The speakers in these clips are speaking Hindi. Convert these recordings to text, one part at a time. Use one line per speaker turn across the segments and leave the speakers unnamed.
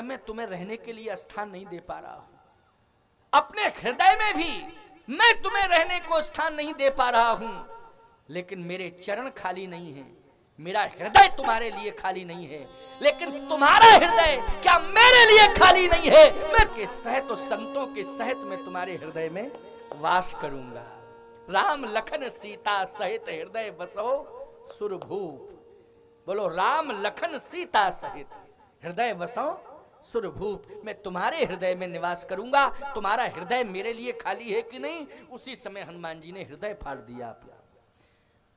मैं तुम्हें रहने के लिए स्थान नहीं दे पा रहा हूं, अपने हृदय में भी मैं तुम्हें रहने को स्थान नहीं दे पा रहा हूं, लेकिन मेरे चरण खाली नहीं है, मेरा हृदय तुम्हारे लिए खाली नहीं है, लेकिन तुम्हारा हृदय क्या मेरे लिए खाली नहीं है? मैं के सहित और संतों के सहित मैं तुम्हारे हृदय में वास करूंगा। राम लखन सीता सहित हृदय बसो सुरभूप। बोलो, राम लखन सीता सहित हृदय बसो सुरभूप। मैं तुम्हारे हृदय में निवास करूंगा। तुम्हारा हृदय मेरे लिए खाली है कि नहीं? उसी समय हनुमान जी ने हृदय फाड़ दिया अपना।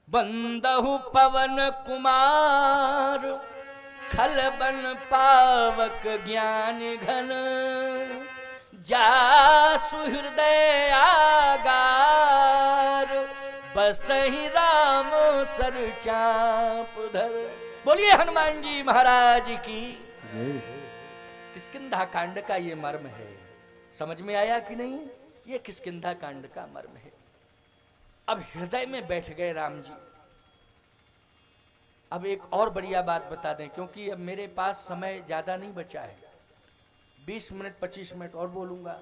बंदहु पवन कुमार खलबन पावक ज्ञान घन, जासु हृदय आगार, बसहि राम सर चाप धर। बोलिए हनुमान जी महाराज की। किष्किंधा कांड का ये मर्म है। समझ में आया कि नहीं? ये किष्किंधा कांड का मर्म है। अब हृदय में बैठ गए राम जी। अब एक और बढ़िया बात बता दें, क्योंकि अब मेरे पास समय ज्यादा नहीं बचा है। 20 मिनट 25 मिनट और बोलूंगा,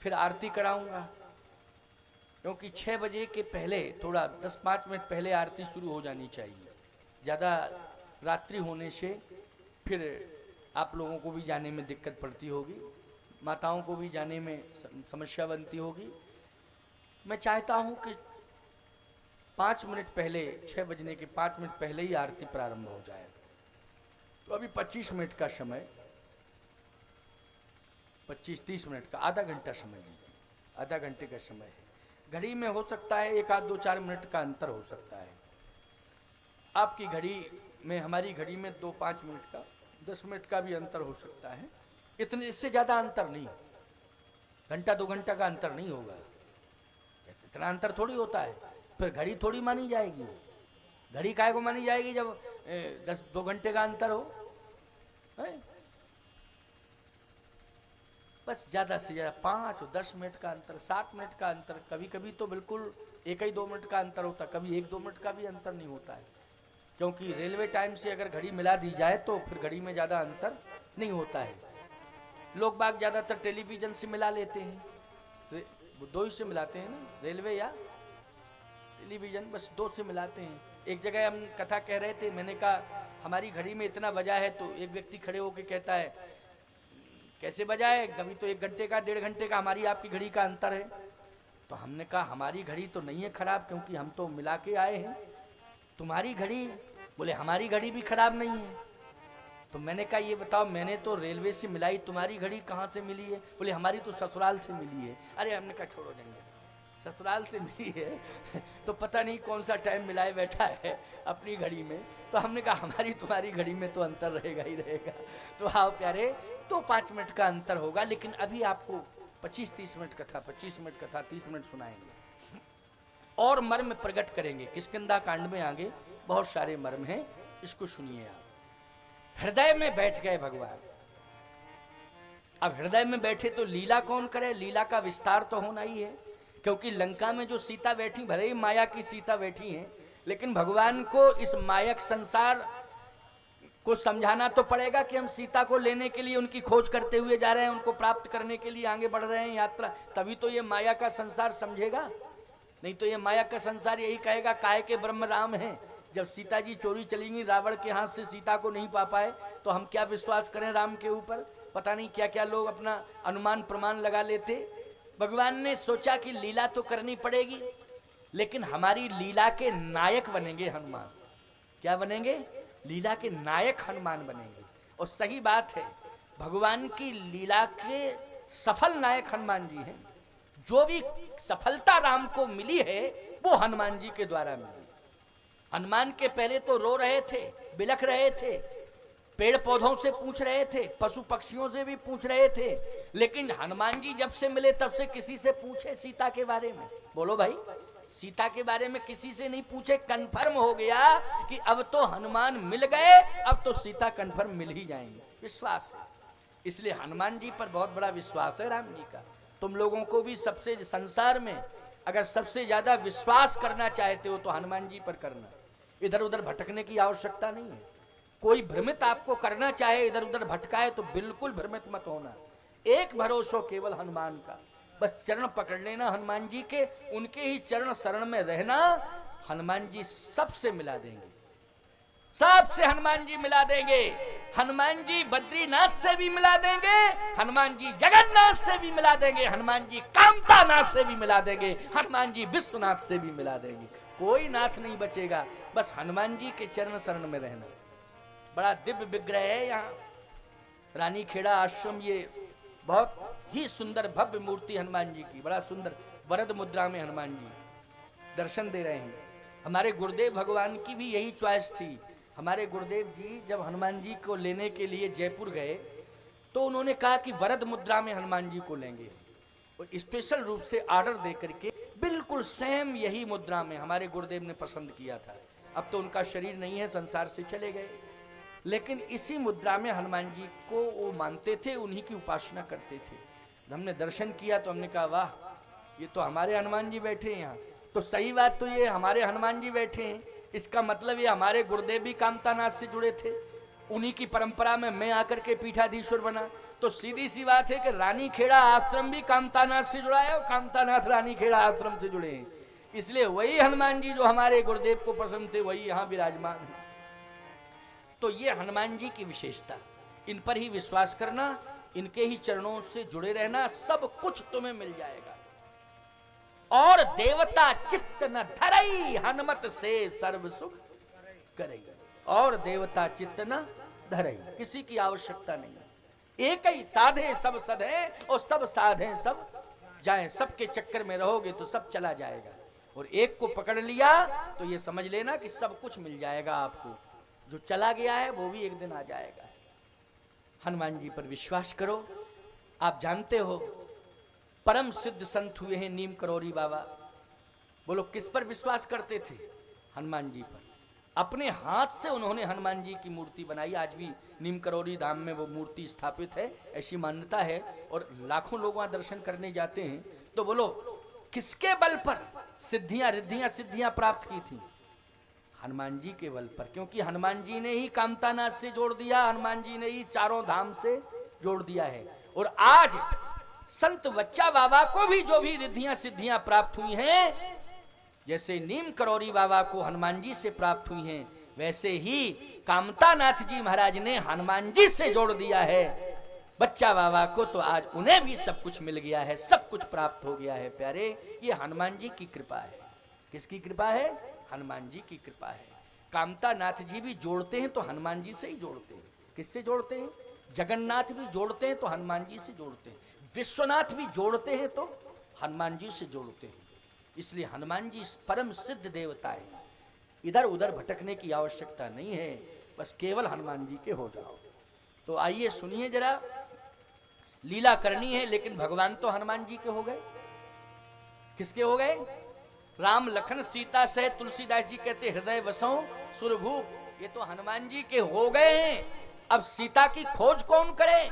फिर आरती कराऊंगा, क्योंकि 6 बजे के पहले थोड़ा 10-5 मिनट पहले आरती शुरू हो जानी चाहिए। ज्यादा रात्रि होने से फिर आप लोगों को भी जाने में दिक्कत पड़ती होगी, माताओं को भी जाने में समस्या बनती होगी। मैं चाहता हूं कि 5 मिनट पहले, 6 बजने के 5 मिनट पहले ही आरती प्रारंभ हो जाए। तो अभी 25 मिनट का समय, 25-30 मिनट का, आधा घंटा समय लीजिए। आधा घंटे का समय है। घड़ी में हो सकता है 1-2-4 मिनट का अंतर हो सकता है। आपकी घड़ी में, हमारी घड़ी में 2-5 मिनट का, 10 मिनट का भी अंतर हो सकता है। इतने, इससे ज्यादा अंतर नहीं। घंटा 2 घंटा का अंतर नहीं होगा। इतना अंतर थोड़ी होता है। फिर घड़ी थोड़ी मानी जाएगी। घड़ी काहे को मानी जाएगी जब 2 घंटे का अंतर हो? है? बस ज्यादा से ज्यादा 5-10 मिनट का अंतर, 7 मिनट का अंतर, कभी कभी तो बिल्कुल 1-2 मिनट का अंतर होता है, कभी 1-2 मिनट का भी अंतर नहीं होता है। क्योंकि रेलवे टाइम से अगर घड़ी मिला दी जाए तो फिर घड़ी में ज्यादा अंतर नहीं होता है। लोग बाग ज्यादातर टेलीविजन से मिला लेते हैं, 2 ही से मिलाते हैं ना, रेलवे या टेलीविजन, बस 2 से मिलाते हैं। एक जगह हम कथा कह रहे थे, मैंने कहा हमारी घड़ी में इतना बजा है, तो एक व्यक्ति खड़े होकर कहता है कैसे बजा है? कभी तो 1 घंटे का, 1.5 घंटे का हमारी आपकी घड़ी का अंतर है। तो हमने कहा हमारी घड़ी तो नहीं है खराब, क्योंकि हम तो मिला के आए हैं। तुम्हारी घड़ी? बोले हमारी घड़ी भी खराब नहीं है। तो मैंने कहा ये बताओ, मैंने तो रेलवे से मिलाई, तुम्हारी घड़ी कहाँ से मिली है? बोले हमारी तो ससुराल से मिली है। अरे हमने कहा छोड़ो देंगे, ससुराल से मिली है तो पता नहीं कौन सा टाइम मिलाए बैठा है अपनी घड़ी में। तो हमने कहा हमारी तुम्हारी घड़ी में तो अंतर रहेगा ही रहेगा। तो आओ प्यारे, तो 5 मिनट का अंतर होगा, लेकिन अभी आपको 25-30 मिनट कथा, 25 मिनट कथा, 30 मिनट सुनाएंगे और मर्म प्रकट करेंगे। किष्किंधा कांड में आगे बहुत सारे मर्म हैं, इसको सुनिए आप। हृदय में बैठ गए भगवान। अब हृदय में बैठे तो लीला कौन करे? लीला का विस्तार तो होना ही है, क्योंकि लंका में जो सीता बैठी, भले ही माया की सीता बैठी हैं, लेकिन भगवान को इस मायक संसार को समझाना तो पड़ेगा कि हम सीता को लेने के लिए उनकी खोज करते हुए जा रहे हैं, उनको प्राप्त करने के लिए आगे बढ़ रहे हैं यात्रा। तभी तो ये माया का संसार समझेगा, नहीं तो ये माया का संसार यही कहेगा काहे के ब्रह्म राम है। जब सीता जी चोरी चलेंगी, रावण के हाथ से सीता को नहीं पा पाए, तो हम क्या विश्वास करें राम के ऊपर? पता नहीं क्या क्या लोग अपना अनुमान प्रमाण लगा लेते। भगवान ने सोचा कि लीला तो करनी पड़ेगी, लेकिन हमारी लीला के नायक बनेंगे हनुमान। क्या बनेंगे? लीला के नायक हनुमान बनेंगे। और सही बात है, भगवान की लीला के सफल नायक हनुमान जी हैं। जो भी सफलता राम को मिली है वो हनुमान जी के द्वारा मिली। हनुमान के पहले तो रो रहे थे, बिलख रहे थे, पेड़ पौधों से पूछ रहे थे, पशु पक्षियों से भी पूछ रहे थे, लेकिन हनुमान जी जब से मिले तब से किसी से पूछे सीता के बारे में? बोलो भाई, सीता के बारे में किसी से नहीं पूछे। कंफर्म हो गया कि अब तो हनुमान मिल गए, अब तो सीता कंफर्म मिल ही जाएंगे। विश्वास है, इसलिए हनुमान जी पर बहुत बड़ा विश्वास है राम जी का। तुम लोगों को भी सबसे, संसार में अगर सबसे ज्यादा विश्वास करना चाहते हो तो हनुमान जी पर करना। इधर उधर भटकने की आवश्यकता नहीं है। कोई भ्रमित आपको करना चाहे, इधर उधर भटकाए, तो बिल्कुल भ्रमित मत होना। एक भरोसा केवल हनुमान का, बस चरण पकड़ लेना हनुमान जी के, उनके ही चरण शरण में रहना। हनुमान जी सबसे मिला देंगे, सबसे हनुमान जी मिला देंगे। हनुमान जी बद्रीनाथ से भी मिला देंगे, हनुमान जी जगन्नाथ से भी मिला देंगे, हनुमान जी कामतानाथ से भी मिला देंगे, हनुमान जी विश्वनाथ से भी मिला देंगे। कोई नाथ नहीं बचेगा, बस हनुमान जी के चरण शरण में रहना। बड़ा दिव्य विग्रह है यहाँ रानी खेड़ा आश्रम, ये बहुत ही सुंदर भव्य मूर्ति हनुमान जी की, बड़ा सुंदर वरद मुद्रा में हनुमान जी दर्शन दे रहे हैं। हमारे गुरुदेव भगवान की भी यही चॉइस थी। हमारे गुरुदेव जी जब हनुमान जी को लेने के लिए जयपुर गए तो उन्होंने कहा कि वरद मुद्रा में हनुमान जी को लेंगे, और स्पेशल रूप से ऑर्डर दे करके बिल्कुल सेम यही मुद्रा में हमारे गुरुदेव ने पसंद किया था। अब तो उनका शरीर नहीं है, संसार से चले गए, लेकिन इसी मुद्रा में हनुमान जी को वो मानते थे, उन्हीं की उपासना करते थे। हमने दर्शन किया तो हमने कहा वाह, ये तो हमारे हनुमान जी बैठे हैं यहाँ। तो सही बात तो ये हमारे हनुमान जी बैठे हैं, इसका मतलब ये हमारे गुरुदेव भी कामतानाथ से जुड़े थे, उन्हीं की परंपरा में मैं आकर के पीठाधीश्वर बना। तो सीधी सी बात है कि रानी खेड़ा आश्रम भी कामतानाथ से जुड़ा है और कामतानाथ रानी खेड़ा आश्रम से जुड़े हैं। इसलिए वही हनुमान जी जो हमारे गुरुदेव को पसंद थे वही यहाँ विराजमान है। तो ये हनुमान जी की विशेषता, इन पर ही विश्वास करना, इनके ही चरणों से जुड़े रहना, सब कुछ तुम्हें मिल जाएगा। और देवता चित्त न धरई, हनुमत से सर्व सुख करई। और देवता चित्त न धरई, किसी की आवश्यकता नहीं है। एक ही साधे सब सधे और सब साधे सब जाए। सबके चक्कर में रहोगे तो सब चला जाएगा, और एक को पकड़ लिया तो ये समझ लेना कि सब कुछ मिल जाएगा आपको। जो चला गया है वो भी एक दिन आ जाएगा। हनुमान जी पर विश्वास करो। आप जानते हो परम सिद्ध संत हुए हैं नीम करौरी बाबा। बोलो किस पर विश्वास करते थे? हनुमान जी पर। अपने हाथ से उन्होंने हनुमान जी की मूर्ति बनाई। आज भी नीम करौरी धाम में वो मूर्ति स्थापित है, ऐसी मान्यता है, और लाखों लोग वहां दर्शन करने जाते हैं। तो बोलो किसके बल पर सिद्धियां रिद्धियां सिद्धियां प्राप्त की थी? हनुमान जी के बल पर, क्योंकि हनुमान जी ने ही कामतानाथ से जोड़ दिया, हनुमान जी ने ही चारों धाम से जोड़ दिया है। और आज संत बच्चा बाबा को भी जो भी रिद्धियां सिद्धियां प्राप्त हुई हैं, जैसे नीम करौरी बाबा को हनुमान जी से प्राप्त हुई हैं, वैसे ही कामतानाथ जी महाराज ने हनुमान जी से जोड़ दिया है बच्चा बाबा को। तो आज उन्हें भी सब कुछ मिल गया है, सब कुछ प्राप्त हो गया है। प्यारे, ये हनुमान जी की कृपा है। किसकी कृपा है? हनुमान जी की कृपा है। कामतानाथ जी भी जोड़ते हैं तो हनुमान जी से ही जोड़ते हैं। किससे जोड़ते हैं? जगन्नाथ भी जोड़ते हैं तो हनुमान जी से जोड़ते हैं। विश्वनाथ भी जोड़ते हैं तो हनुमान जी से जोड़ते हैं। इसलिए हनुमान जी परम सिद्ध देवता है। इधर उधर भटकने की आवश्यकता नहीं है, बस केवल हनुमान जी के हो जाओ। तो आइए सुनिए जरा, लीला करनी है, लेकिन भगवान तो हनुमान जी के हो गए। किसके हो गए? राम लखन सीता सहित तुलसीदास जी कहते हृदय बसों सुरभूप, ये तो हनुमान जी के हो गए हैं। अब सीता की खोज कौन करे,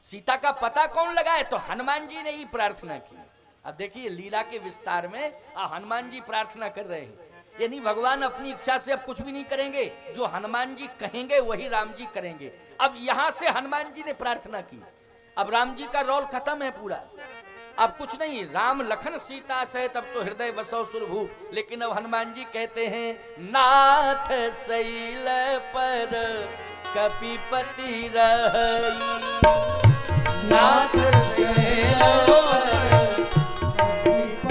सीता का पता कौन लगाए? तो हनुमान जी ने ही प्रार्थना की। अब देखिए लीला के विस्तार में हनुमान जी प्रार्थना कर रहे हैं। यानी भगवान अपनी इच्छा से अब कुछ भी नहीं करेंगे, जो हनुमान जी कहेंगे वही राम जी करेंगे। अब यहां से हनुमान जी ने प्रार्थना की, अब राम जी का रोल खत्म है पूरा। अब कुछ नहीं, राम लखन सीता सहित अब तो हृदय बसो सुरभू। लेकिन अब हनुमान जी कहते हैं नाथ शैल पर कपिपति रही, नाथ शैल
नाथ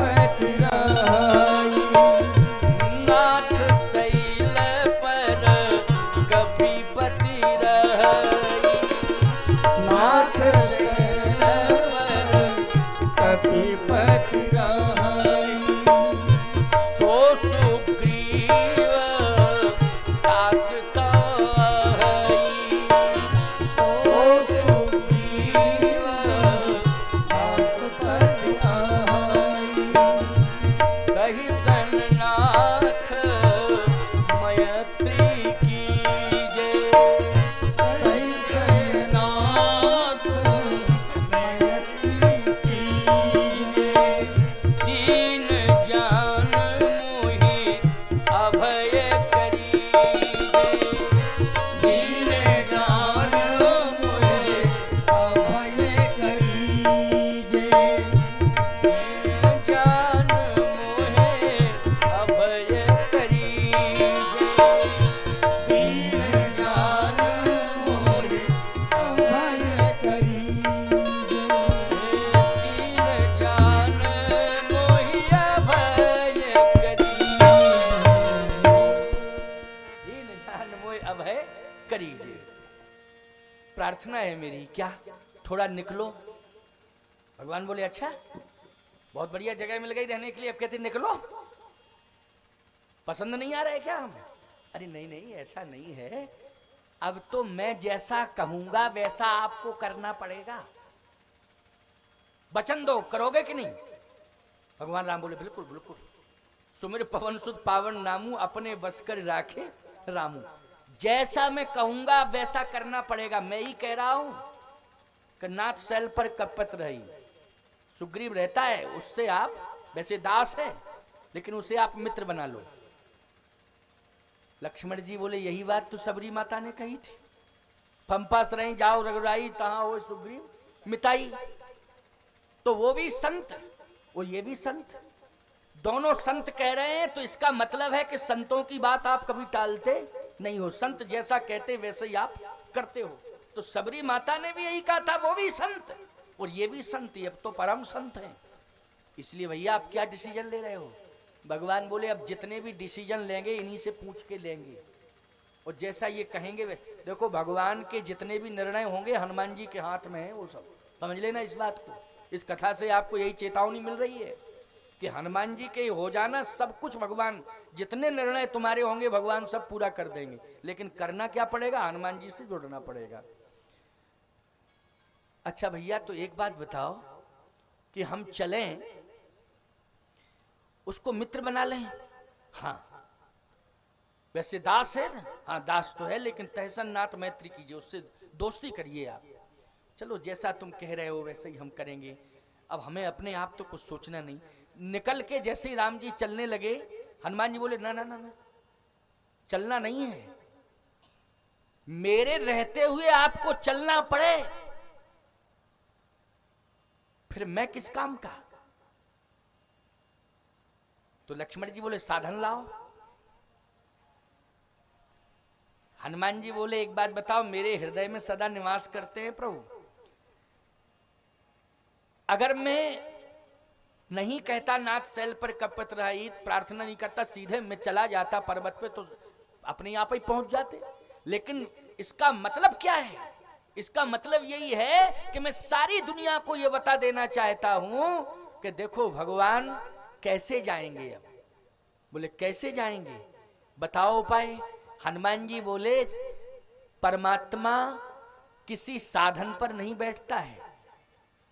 प्रार्थना है मेरी, क्या थोड़ा निकलो। भगवान बोले अच्छा, बहुत बढ़िया जगह मिल गई रहने के लिए, अब कहते निकलो, पसंद नहीं आ रहा है क्या हम? अरे नहीं नहीं, ऐसा नहीं है, अब तो मैं जैसा कहूंगा वैसा आपको करना पड़ेगा, वचन दो, करोगे कि नहीं? भगवान राम बोले बिल्कुल बिल्कुल। सुमिर पवन सुत पावन नामू, अपने बस कर राखे रामू। जैसा मैं कहूंगा वैसा करना पड़ेगा। मैं ही कह रहा हूं कि नाथ शैल पर कपत रही, सुग्रीव रहता है, उससे आप वैसे दास है लेकिन उसे आप मित्र बना लो। लक्ष्मण जी बोले यही बात तो सबरी माता ने कही थी, पंपास रही जाओ रघुराई, तहां हो सुग्रीव मिताई। तो वो भी संत और ये भी संत, दोनों संत कह रहे हैं, तो इसका मतलब है कि संतों की बात आप कभी टालते नहीं हो, संत जैसा कहते वैसे ही आप करते हो। तो सबरी माता ने भी यही कहा था, वो भी संत और ये भी संत, ये अब तो परम संत हैं। इसलिए भैया आप क्या डिसीजन ले रहे हो? भगवान बोले अब जितने भी डिसीजन लेंगे इन्हीं से पूछ के लेंगे, और जैसा ये कहेंगे देखो भगवान के जितने भी निर्णय होंगे हनुमान जी के हाथ में है, वो सब समझ लेना इस बात को। इस कथा से आपको यही चेतावनी मिल रही है कि हनुमान जी के हो जाना सब कुछ, भगवान जितने निर्णय तुम्हारे होंगे भगवान सब पूरा कर देंगे, लेकिन करना क्या पड़ेगा? हनुमान जी से जुड़ना पड़ेगा। अच्छा भैया तो एक बात बताओ कि हम चलें उसको मित्र बना लें? हाँ वैसे दास है ना, हाँ दास तो है, लेकिन तहसन नाथ मैत्री कीजिए, उससे दोस्ती करिए आप। चलो जैसा तुम कह रहे हो वैसे ही हम करेंगे, अब हमें अपने आप तो कुछ सोचना नहीं। निकल के जैसे ही राम जी चलने लगे, हनुमान जी बोले ना ना ना ना, चलना नहीं है, मेरे रहते हुए आपको चलना पड़े फिर मैं किस काम का? तो लक्ष्मण जी बोले साधन लाओ। हनुमान जी बोले एक बात बताओ, मेरे हृदय में सदा निवास करते हैं प्रभु, अगर मैं नहीं कहता नाथ शैल पर कपत रही, प्रार्थना नहीं करता, सीधे मैं चला जाता पर्वत पे तो अपने आप ही पहुंच जाते। लेकिन इसका मतलब क्या है? इसका मतलब यही है कि मैं सारी दुनिया को यह बता देना चाहता हूं कि देखो भगवान कैसे जाएंगे। अब बोले कैसे जाएंगे, बताओ उपाय। हनुमान जी बोले परमात्मा किसी साधन पर नहीं बैठता है,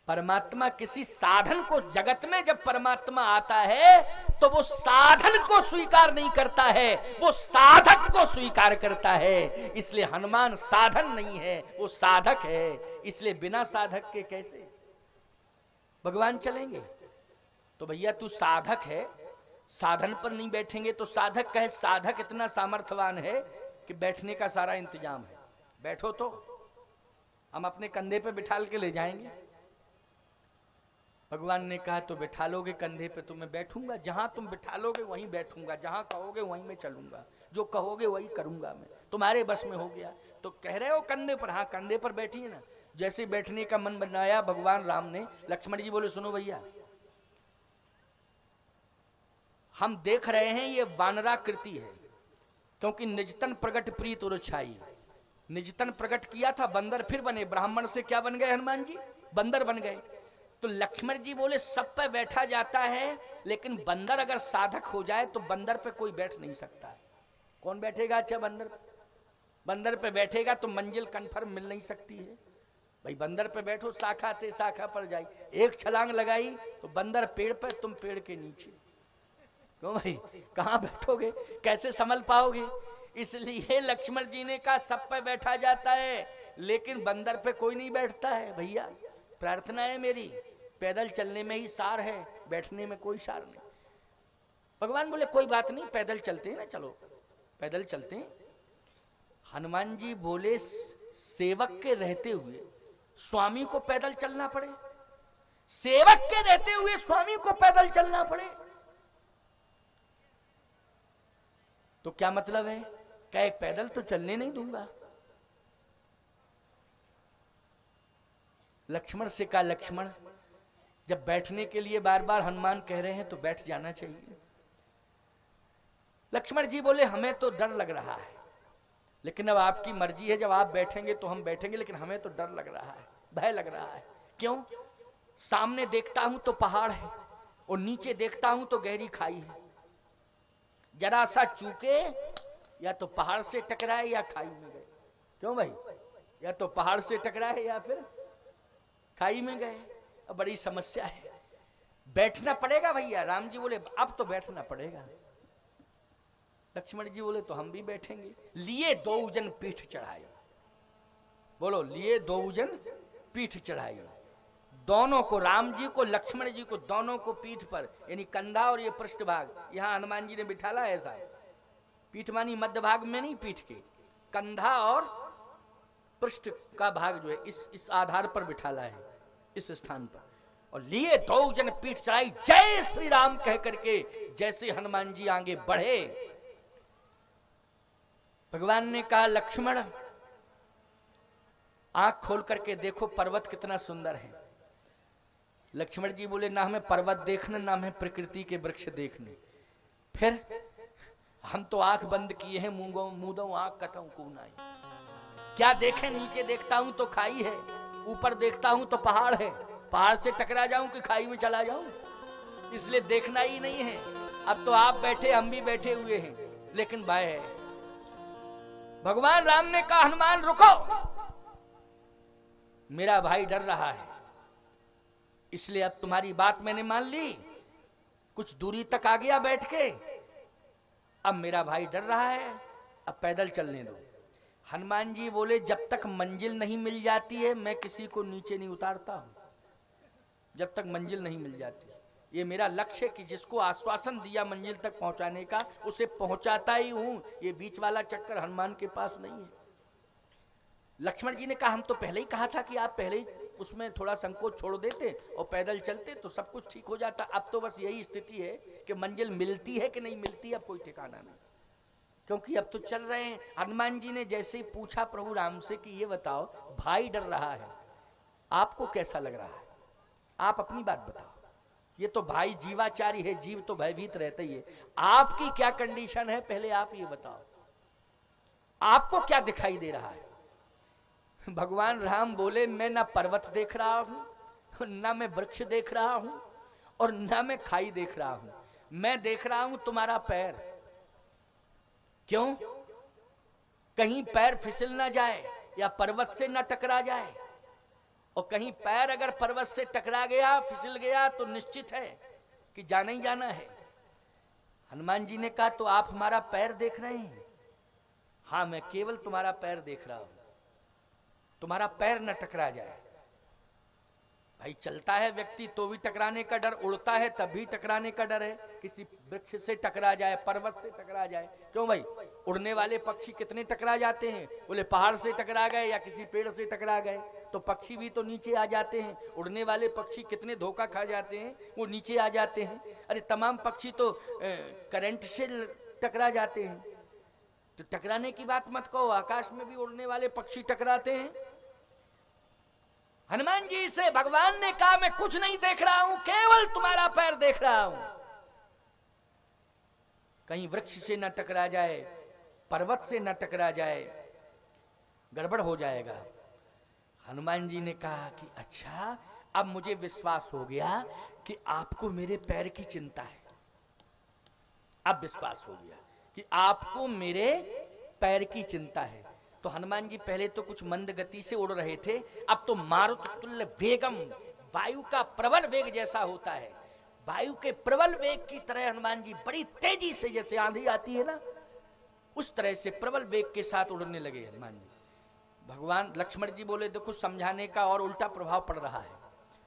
परमात्मा किसी साधन को, जगत में जब परमात्मा आता है तो वो साधन को स्वीकार नहीं करता है, वो साधक को स्वीकार करता है। इसलिए हनुमान साधन नहीं है, वो साधक है। इसलिए बिना साधक के कैसे भगवान चलेंगे? तो भैया तू साधक है, साधन पर नहीं बैठेंगे तो साधक कहे, साधक इतना सामर्थ्यवान है कि बैठने का सारा इंतजाम है, बैठो तो हम अपने कंधे पे बिठाल के ले जाएंगे। भगवान ने कहा तो बिठा लोगे कंधे पे तो मैं बैठूंगा, जहां तुम बिठा लोगे वहीं बैठूंगा, जहां कहोगे वहीं मैं चलूंगा, जो कहोगे वही करूंगा मैं, तुम्हारे बस में हो गया। तो कह रहे हो कंधे पर, हाँ कंधे पर बैठिए ना। जैसे बैठने का मन बनाया भगवान राम ने, लक्ष्मण जी बोले सुनो भैया, हम देख रहे हैं ये वानराकृति है, क्योंकि निजतन प्रगट प्रीत और छाई, निजतन प्रकट किया था, बंदर फिर बने, ब्राह्मण से क्या बन गए हनुमान जी? बंदर बन गए। तो लक्ष्मण जी बोले सब पे बैठा जाता है, लेकिन बंदर अगर साधक हो जाए तो बंदर पे कोई बैठ नहीं सकता है। कौन बैठेगा? अच्छा बंदर पे, बंदर पे बैठेगा तो मंजिल कन्फर्म मिल नहीं सकती है। भाई बंदर पे बैठो, शाखा से शाखा पर जाई, एक छलांग लगाई तो बंदर पेड़ पे, तुम पेड़ के नीचे। क्यों भाई, कहां बैठोगे, कैसे संभल पाओगे? इसलिए लक्ष्मण जी ने कहा सब पे बैठा जाता है, लेकिन बंदर पे कोई नहीं बैठता है। भैया प्रार्थना है मेरी, पैदल चलने में ही सार है, बैठने में कोई सार नहीं। भगवान बोले कोई बात नहीं, पैदल चलते हैं ना, चलो पैदल चलते हैं। हनुमान जी बोले सेवक के रहते हुए स्वामी को पैदल चलना पड़े, सेवक के रहते हुए स्वामी को पैदल चलना पड़े तो क्या मतलब है? क्या पैदल तो चलने नहीं दूंगा। लक्ष्मण से कहा लक्ष्मण, जब बैठने के लिए बार बार हनुमान कह रहे हैं तो बैठ जाना चाहिए। लक्ष्मण जी बोले हमें तो डर लग रहा है, लेकिन अब आपकी मर्जी है, जब आप बैठेंगे तो हम बैठेंगे, लेकिन हमें तो डर लग रहा है, भय लग रहा है। क्यों? सामने देखता हूं तो पहाड़ है और नीचे देखता हूं तो गहरी खाई है। जरा सा चूके या तो पहाड़ से टकराए या खाई में गए। क्यों भाई? या तो पहाड़ से टकराए या फिर खाई में गए। अब बड़ी समस्या है, बैठना पड़ेगा भैया। राम जी बोले अब तो बैठना पड़ेगा। लक्ष्मण जी बोले तो हम भी बैठेंगे। लिए दो उजन पीठ चढ़ाई। बोलो, लिए दो उजन पीठ चढ़ाई। दोनों को, राम जी को लक्ष्मण जी को, दोनों को पीठ पर, यानी कंधा और ये पृष्ठभाग, यहां हनुमान जी ने बिठाला है ऐसा। पीठ मानी मध्य भाग में नहीं, पीठ के कंधा और पृष्ठ का भाग जो है इस आधार पर बिठाला है, इस स्थान पर। और लिए दो जन पीठ चढ़ाई, जय श्री राम कह करके जैसे हनुमान जी आगे बढ़े, भगवान ने कहा लक्ष्मण आंख खोल करके देखो पर्वत कितना सुंदर है। लक्ष्मण जी बोले ना हमें पर्वत देखने, ना हमें प्रकृति के वृक्ष देखने। फिर हम तो आंख बंद किए हैं, मूंदो आंख कतऊ को नाई। क्या देखें? नीचे देखता हूं तो खाई है, ऊपर देखता हूं तो पहाड़ है। पहाड़ से टकरा जाऊं कि खाई में चला जाऊं, इसलिए देखना ही नहीं है। अब तो आप बैठे, हम भी बैठे हुए हैं, लेकिन भय है। भगवान राम ने कहा हनुमान रुको, मेरा भाई डर रहा है, इसलिए अब तुम्हारी बात मैंने मान ली। कुछ दूरी तक आ गया बैठ के, अब मेरा भाई डर रहा है, अब पैदल चलने दो। हनुमान जी बोले जब तक मंजिल नहीं मिल जाती है मैं किसी को नीचे नहीं उतारता हूं। जब तक मंजिल नहीं मिल जाती, ये मेरा लक्ष्य है कि जिसको आश्वासन दिया मंजिल तक पहुंचाने का, उसे पहुंचाता ही हूं। ये बीच वाला चक्कर हनुमान के पास नहीं है। लक्ष्मण जी ने कहा हम तो पहले ही कहा था कि आप पहले ही उसमें थोड़ा संकोच छोड़ देते और पैदल चलते तो सब कुछ ठीक हो जाता। अब तो बस यही स्थिति है कि मंजिल मिलती है कि नहीं मिलती, अब कोई ठिकाना नहीं, क्योंकि अब तो चल रहे हैं। हनुमान जी ने जैसे ही पूछा प्रभु राम से कि ये बताओ भाई डर रहा है, आपको कैसा लग रहा है? आप अपनी बात बताओ। ये तो भाई जीवाचारी है, जीव तो भयभीत रहता ही है। आपकी क्या कंडीशन है, पहले आप ये बताओ, आपको क्या दिखाई दे रहा है? भगवान राम बोले मैं ना पर्वत देख रहा हूं, ना मैं वृक्ष देख रहा हूं, और ना मैं खाई देख रहा हूं। मैं देख रहा हूं तुम्हारा पैर। क्यों? कहीं पैर फिसल ना जाए या पर्वत से ना टकरा जाए, और कहीं पैर अगर पर्वत से टकरा गया, फिसल गया, तो निश्चित है कि जाना ही जाना है। हनुमान जी ने कहा तो आप हमारा पैर देख रहे हैं? हाँ, मैं केवल तुम्हारा पैर देख रहा हूं, तुम्हारा पैर न टकरा जाए। भाई चलता है व्यक्ति तो भी टकराने का डर, उड़ता है तब भी टकराने का डर है। किसी वृक्ष से टकरा जाए, पर्वत से टकरा जाए। क्यों भाई? उड़ने वाले पक्षी कितने टकरा जाते हैं। बोले पहाड़ से टकरा गए या किसी पेड़ से टकरा गए तो पक्षी भी तो नीचे आ जाते हैं। उड़ने वाले पक्षी कितने धोखा खा जाते हैं, वो नीचे आ जाते हैं। अरे तमाम पक्षी तो करंट से टकरा जाते हैं। तो टकराने की बात मत कहो, आकाश में भी उड़ने वाले पक्षी टकराते हैं। हनुमान जी से भगवान ने कहा मैं कुछ नहीं देख रहा हूं, केवल तुम्हारा पैर देख रहा हूं। कहीं वृक्ष से न टकरा जाए, पर्वत से न टकरा जाए, गड़बड़ हो जाएगा। हनुमान जी ने कहा कि अच्छा, अब मुझे विश्वास हो गया कि आपको मेरे पैर की चिंता है। अब विश्वास हो गया कि आपको मेरे पैर की चिंता है। तो हनुमान जी पहले तो कुछ मंद गति से उड़ रहे थे, अब तो मारुत तुल्य वेगम, वायु का प्रबल वेग जैसा होता है, वायु के प्रबल वेग की तरह हनुमान जी बड़ी तेजी से, जैसे आंधी आती है ना, उस तरह से प्रबल वेग के साथ उड़ने लगे हनुमान जी। भगवान लक्ष्मण जी बोले देखो समझाने का और उल्टा प्रभाव पड़ रहा है।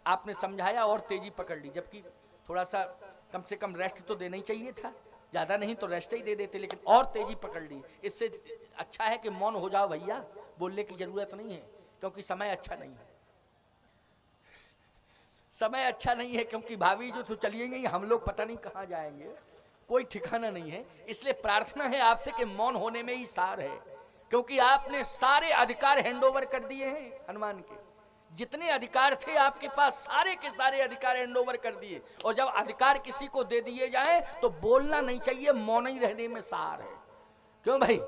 आपने समझाया और तेजी पकड़ ली, जबकि थोड़ा सा कम से कम रेस्ट तो देना ही चाहिए था, ज्यादा नहीं तो रेस्ट ही दे देते, लेकिन और तेजी पकड़ ली। इससे अच्छा है कि मौन हो जाओ भैया, बोलने की जरूरत नहीं है, क्योंकि समय अच्छा नहीं है। समय अच्छा नहीं है क्योंकि भाभी जो तो चलिए गई, हम लोग पता नहीं कहां जाएंगे, कोई ठिकाना नहीं है। इसलिए प्रार्थना है आपसे कि मौन होने में ही सार है, क्योंकि आपने सारे अधिकार हैंडओवर कर दिए हैं हनुमान के। जितने अधिकार थे आपके पास, सारे के सारे अधिकार हैंडओवर कर दिए। और जब अधिकार किसी को दे दिए जाए तो बोलना नहीं चाहिए, मौन ही रहने में सार है। क्यों भाई?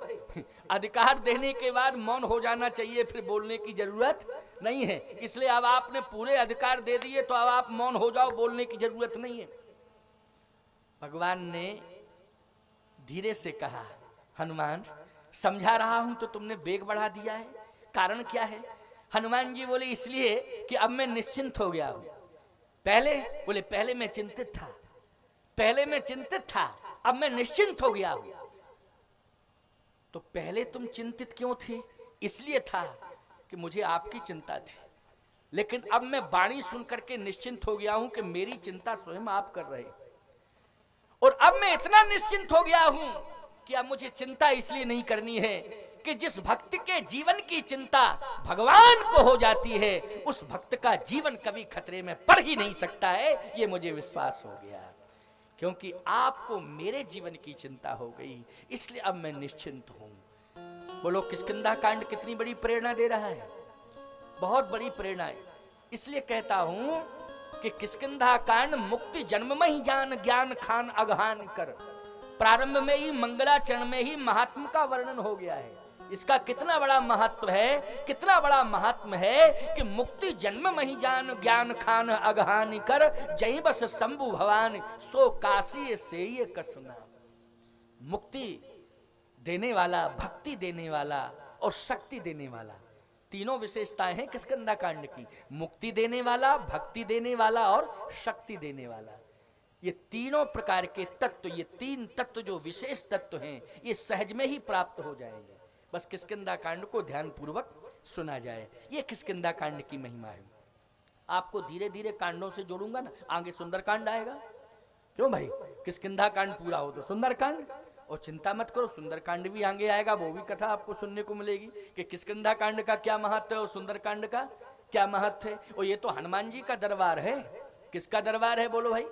अधिकार देने के बाद मौन हो जाना चाहिए, फिर बोलने की जरूरत नहीं है। इसलिए अब आपने पूरे अधिकार दे दिए तो अब आप मौन हो जाओ, बोलने की जरूरत नहीं है। भगवान ने धीरे से कहा, हनुमान समझा रहा हूं तो तुमने वेग बढ़ा दिया है, कारण क्या है? हनुमान जी बोले, इसलिए कि अब मैं निश्चिंत हो गया हूं। पहले बोले, पहले मैं चिंतित था, पहले मैं चिंतित था, अब मैं निश्चिंत हो गया हूं। तो पहले तुम चिंतित क्यों थे? इसलिए था कि मुझे आपकी चिंता थी, लेकिन अब मैं वाणी सुन करके निश्चिंत हो गया हूं कि मेरी चिंता स्वयं आप कर रहे। और अब मैं इतना निश्चिंत हो गया हूं कि अब मुझे चिंता इसलिए नहीं करनी है कि जिस भक्त के जीवन की चिंता भगवान को हो जाती है, उस भक्त का जीवन कभी खतरे में पड़ ही नहीं सकता है, ये मुझे विश्वास हो गया। क्योंकि आपको मेरे जीवन की चिंता हो गई, इसलिए अब मैं निश्चिंत हूं। बोलो, किष्किंधा कांड कितनी बड़ी प्रेरणा दे रहा है, बहुत बड़ी प्रेरणा है। इसलिए कहता हूं कि किष्किंधा कांड मुक्ति जन्म में ही जान ज्ञान खान अगहान कर। प्रारंभ में ही मंगलाचरण में ही महात्म का वर्णन हो गया है। इसका कितना बड़ा महत्व है, कितना बड़ा महात्म है कि मुक्ति जन्म में ही जान ज्ञान खान अगहान कर, जहीं बस शंभु भवान सो काशी से ये कसना। मुक्ति देने वाला, भक्ति देने वाला और शक्ति देने वाला, तीनों विशेषताएं हैं किष्किंधा कांड की। मुक्ति देने वाला, भक्ति देने वाला और शक्ति देने वाला। ये तीनों प्रकार के तत्व, ये तीन तत्व जो विशेष तत्व हैं, ये सहज में ही प्राप्त हो जाएंगे। बस किष्किंधा कांड को ध्यान पूर्वक सुना जाए। ये किष्किंधा कांड की महिमा है। आपको धीरे धीरे कांडों से जोड़ूंगा ना, आगे सुंदर कांड आएगा। क्यों भाई? किष्किंधा कांड पूरा हो तो सुंदर कांड, और चिंता मत करो, सुंदर कांड भी आगे आएगा, वो भी कथा आपको सुनने को मिलेगी कि किष्किंधा कांड का क्या महत्व है और सुंदर कांड का क्या महत्व है। और ये तो हनुमान जी का दरबार है। किसका दरबार है बोलो भाई?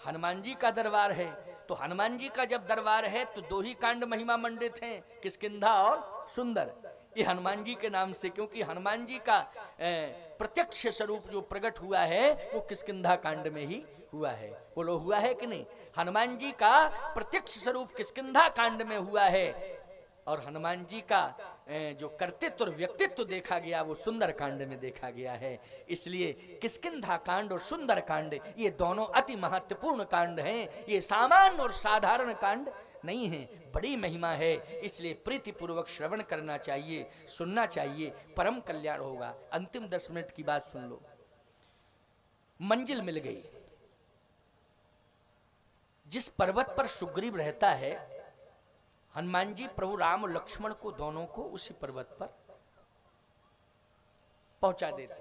हनुमान जी का दरबार है। तो हनुमान जी का जब दरबार है तो दो ही कांड महिमा मंडित हैं, किष्किंधा और सुंदर। ये हनुमान जी के नाम से, क्योंकि हनुमान जी का प्रत्यक्ष स्वरूप जो प्रकट हुआ है वो किष्किंधा कांड में ही हुआ है। बोलो, हुआ है कि नहीं? हनुमान जी का प्रत्यक्ष स्वरूप किष्किंधा कांड में हुआ है, और हनुमान जी का जो कर्तृत्व और व्यक्तित्व देखा गया वो सुंदर कांड में देखा गया है। इसलिए किष्किंधा कांड और सुंदर कांड ये दोनों अति महत्वपूर्ण कांड हैं। ये सामान्य और साधारण कांड नहीं है, बड़ी महिमा है। इसलिए प्रीति पूर्वक श्रवण करना चाहिए, सुनना चाहिए, परम कल्याण होगा। अंतिम 10 मिनट की बात सुन लो। मंजिल मिल गई। जिस पर्वत पर सुग्रीव रहता है, हनुमान जी प्रभु राम और लक्ष्मण को दोनों को उसी पर्वत पर पहुंचा देते।